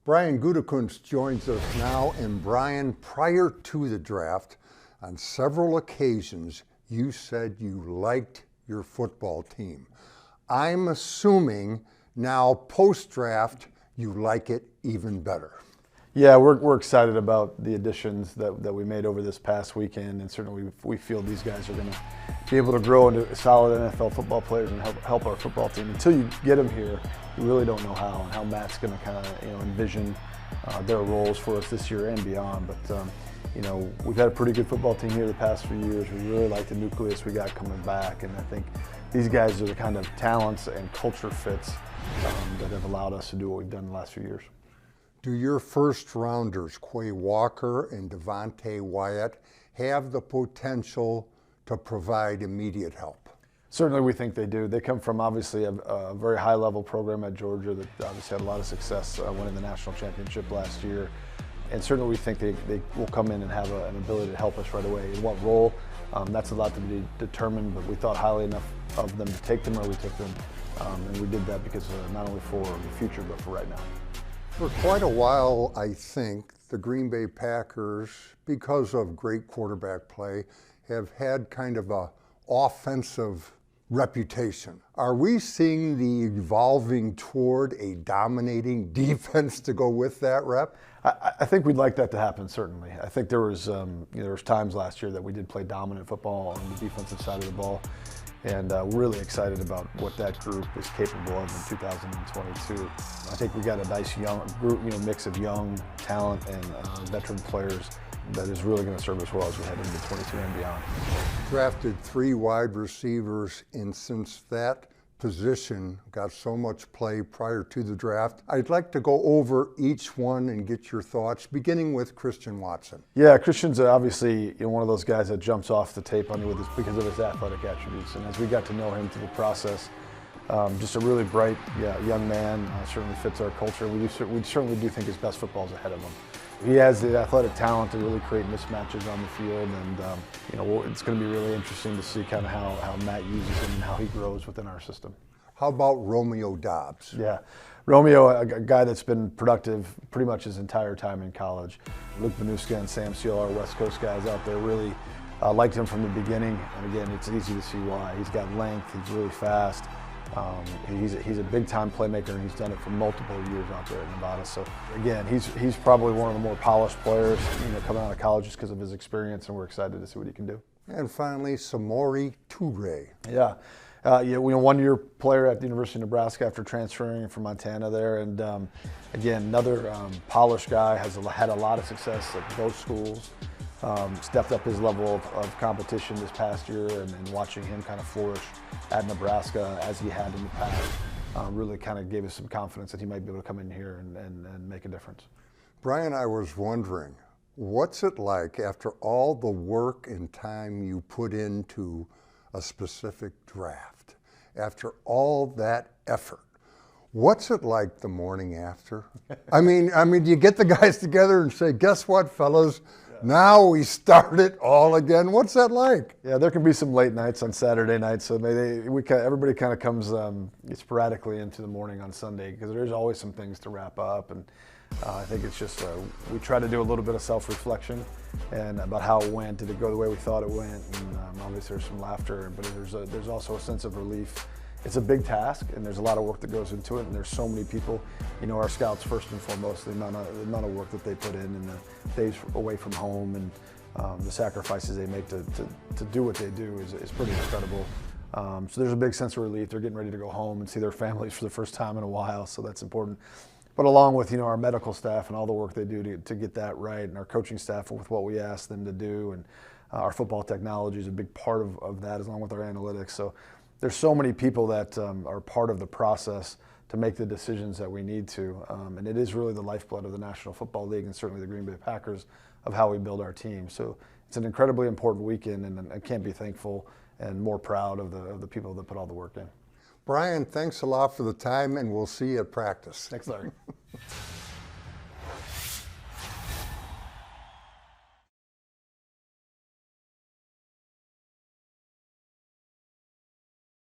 Brian Gutekunst joins us now. And Brian, prior to the draft, on several occasions, you said you liked your football team. I'm assuming now, post-draft, you like it even better. Yeah, we're excited about the additions that we made over this past weekend, and certainly we feel these guys are going to be able to grow into solid NFL football players and help our football team. Until you get them here, you really don't know how, and how Matt's going to kind of envision their roles for us this year and beyond. But we've had a pretty good football team here the past few years. We really like the nucleus we got coming back, and I think these guys are the kind of talents and culture fits that have allowed us to do what we've done the last few years. Do your first rounders, Quay Walker and Devontae Wyatt, have the potential to provide immediate help? Certainly we think they do. They come from obviously a very high level program at Georgia that obviously had a lot of success winning the national championship last year. And certainly we think they will come in and have an ability to help us right away. In what role? That's a lot to be determined, but we thought highly enough of them to take them where we took them. And we did that because not only for the future, but for right now. For quite a while, I think, the Green Bay Packers, because of great quarterback play, have had kind of a offensive reputation. Are we seeing the evolving toward a dominating defense to go with that rep? I think we'd like that to happen, certainly. I think there was times last year that we did play dominant football on the defensive side of the ball. And really excited about what that group is capable of in 2022. I think we got a nice young group, mix of young talent and veteran players that is really going to serve us well as we head into 22 and beyond. Drafted 3 wide receivers, and since that position got so much play prior to the draft, I'd like to go over each one and get your thoughts, beginning with Christian Watson. Yeah, Christian's obviously one of those guys that jumps off the tape on you because of his athletic attributes. And as we got to know him through the process, just a really bright young man, certainly fits our culture. We certainly do think his best football is ahead of him. He has the athletic talent to really create mismatches on the field, and it's going to be really interesting to see kind of how Matt uses him and how he grows within our system. How about Romeo Doubs? Yeah, Romeo, a guy that's been productive pretty much his entire time in college. Luke Benuska and Sam Seal, our West Coast guys out there, really liked him from the beginning, and again, it's easy to see why. He's got length, he's really fast. He's a big-time playmaker, and he's done it for multiple years out there in Nevada. So again, he's probably one of the more polished players, coming out of college just because of his experience, and we're excited to see what he can do. And finally, Samori Toure. Yeah, one-year player at the University of Nebraska after transferring from Montana there, and again, another polished guy, has had a lot of success at both schools. Stepped up his level of competition this past year, and watching him kind of flourish at Nebraska as he had in the past really kind of gave us some confidence that he might be able to come in here and make a difference. Brian, I was wondering, what's it like after all the work and time you put into a specific draft, after all that effort? What's it like the morning after? I mean, you get the guys together and say, guess what, fellas? Now we start it all again. What's that like? Yeah, there can be some late nights on Saturday nights, so everybody kind of comes sporadically into the morning on Sunday because there's always some things to wrap up, and I think it's just we try to do a little bit of self-reflection and about how it went. Did it go the way we thought it went? And obviously there's some laughter, but there's also a sense of relief. It's a big task, and there's a lot of work that goes into it, and there's so many people. Our scouts, first and foremost, the amount of work that they put in, and the days away from home, and the sacrifices they make to do what they do is pretty incredible. So there's a big sense of relief. They're getting ready to go home and see their families for the first time in a while, so that's important. But along with our medical staff and all the work they do to get that right, and our coaching staff with what we ask them to do, and our football technology is a big part of that, along with our analytics. So there's so many people that are part of the process to make the decisions that we need to, and it is really the lifeblood of the National Football League and certainly the Green Bay Packers of how we build our team. So it's an incredibly important weekend, and I can't be thankful and more proud of the people that put all the work in. Brian, thanks a lot for the time, and we'll see you at practice. Thanks, Larry.